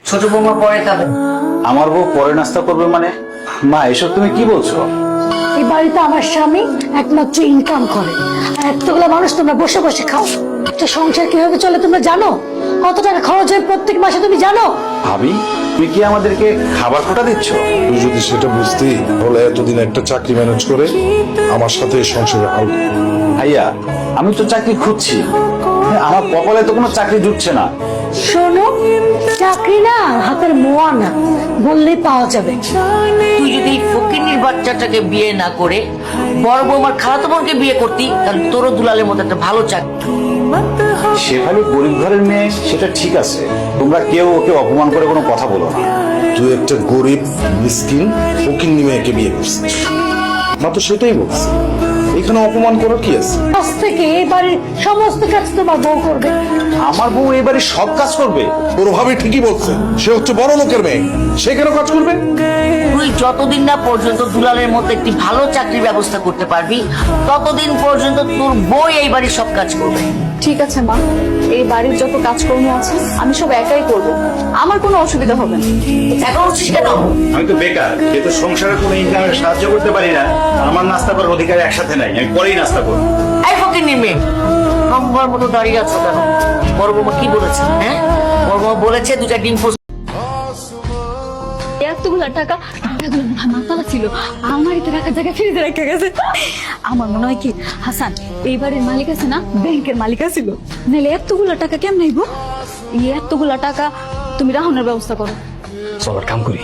ছোট বৌমা পরে খাবে। আমার বউ পরে নাস্তা করবে মানে? মা এসব তুমি কি বলছো? এই বাড়িতে আমার স্বামী একমাত্র ইনকাম করে, আর এতগুলো মানুষ তোমরা বসে বসে খাও। একটা সংসার কিভাবে চলে তোমরা জানো? কত টাকা খরচ হয় প্রত্যেক মাসে তুমি জানো? ভাবি, তুমি কি আমাদেরকে খাবার কোটা দিচ্ছ? তুই যদি সেটা বুঝতি তাহলে এতদিন একটা চাকরি ম্যানেজ করে আমার সাথে এই সংসারে আলো। ভাইয়া, আমি তো চাকরি খুঁজছি, আমার কপালে তো কোনো চাকরি জুটছে না। শোনো, চাকরি না হাতের মোয়া না, বললেই পাওয়া যাবে। তুই যদি ফকিন্নির বাচ্চাটাকে বিয়ে না করে বড় বৌমার খালাতো বোনকে বিয়ে করতি, তাহলে তোরও দুলালের মতো একটা ভালো চাকরি। শেফালি গরিব ঘরের মেয়ে, সেটা ঠিক আছে, তোমরা কেউ ওকে অপমান করে কোনো কথা বলো না। তুই একটা গরিব মিসকিন ফকিন্নি মেয়েকে বিয়ে করছিস, মা তো সেটাই বলছি। এখানে অপমান করার কি আছে? আজ থেকে এই বাড়ির সমস্ত কাজ তোমার বউ করবে। আমার বউ এবারে সব কাজ করবে? তোর ভাবি ঠিকই বলছে, সে হচ্ছে বড় লোকের মেয়ে, সে কেন কাজ করবে? তুই যতদিন না পর্যন্ত দুলালের মতো একটি ভালো চাকরির ব্যবস্থা করতে পারবি, ততদিন পর্যন্ত তোর বই এই বাড়ির সব কাজ করবে। ঠিক আছে মা, এই বাড়ির যত কাজকর্ম আছে আমি সব একাই করব, আমার কোনো অসুবিধা হবে না। এখন হচ্ছিস কেন? আমি তো বেকার, যেহেতু সংসারে কোনো ইনকামের সাহায্য করতে পারি না, আমার নাস্তা করার অধিকার একসাথে নাই, আমি পরেই নাস্তা করবো। এই ফকিন্নির মেয়ে, নম্বর মতো দাঁড়িয়ে আছো কেন? বড় বৌমা কি বলেছে? হ্যাঁ, বড় বৌমা বলেছে দুটা ডিম পোস্ট। এতগুলা টাকা মাতালা ছিল, আলমারিতে রাখার জায়গায় ফ্রিজে রেখে গেছে। আমার মনে হয় কি হাসান এই বাড়ির মালিক আছে না, ব্যাংকের মালিক ছিল, নাহলে এতগুলা টাকা কেমন নাইব? এই এতগুলা টাকা তুমি রাহনের ব্যবস্থা করো। চলো কাম করি,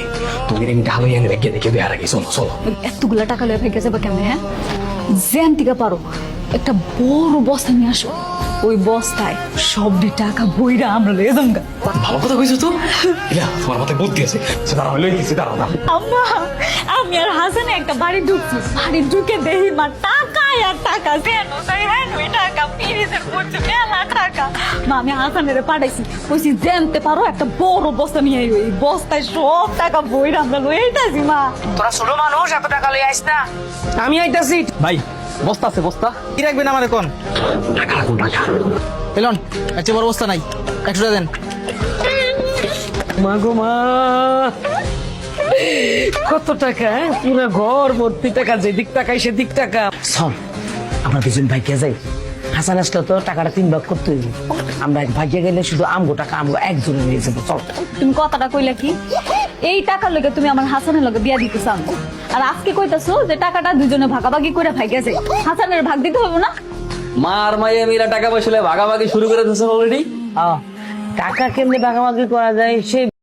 তুমি আমি ঢালো এনে রেখে দেখে দেওয়ার আগে চলো চলো। এতগুলা টাকা লয়ে ভেঙে যাবে কেমনে? হ্যাঁ, জ্যান থেকে পারো একটা বড় বস্তা নিয়ে আসো, ওই বস্তায় সবটি টাকা বইরা আমরা লয়ে যাবো। ভালো কথা কইছো তো, ইলা তোমার মাথায় বুদ্ধি আছে। সে দাঁড়াও, লই দিছি, দাঁড়াও না। আম্মা, আমি আর হাসানে একটা বাড়ি ঢুকছি, বাড়ি ঢুকে দেখি মা টাকা আর টাকা, ওই টাকা ফ্রিজের পড়ছে মেলা টাকা। মা আমি হাসানের পাঠাইছি, কইছি জানতে পারো একটা বড় বস্তা নিয়ে আইও, এই বস্তায় সব টাকা বইরা আমরা লয়ে আইতাছি। মা তোরা ছোট মানুষ, এত টাকা লয়ে আইস না। আমি আইতাছি। ভাই বস্তা আছে, বস্তা কি রাখবেন আমার এখন? টাকা রাখুন, টাকা এলন, আচ্ছা বড় বস্তা নাই, 100 টাকা দেন। মা গো মা, কত টাকা! পুরো ঘর ভর্তি টাকা, যেদিক টাকাই সেদিক টাকা। চল আমরা দুজন ভাইকে যাই, হাসান আসলে তো টাকাটা 3 ভাগ করতে হইব। আমরা এক ভাইকে গেলে শুধু আমগো টাকা আমগো একজনে নিয়ে যাবো। চল। তুমি কথাটা কইলা কি? এই টাকার লগে তুমি আমার হাসানের লগে বিয়া দিতে চাও, আর আজকে কইতাছো যে টাকাটা দুজনে ভাগাভাগি করে ভাইগে যায়, হাসানের ভাগ দিতে হবে না? মার মাইয়া মিলা টাকা পয়সা ভাগাভাগি শুরু করে দিয়েছেন অলরেডি। টাকা কেমনে ভাগাভাগি করা যায় সেই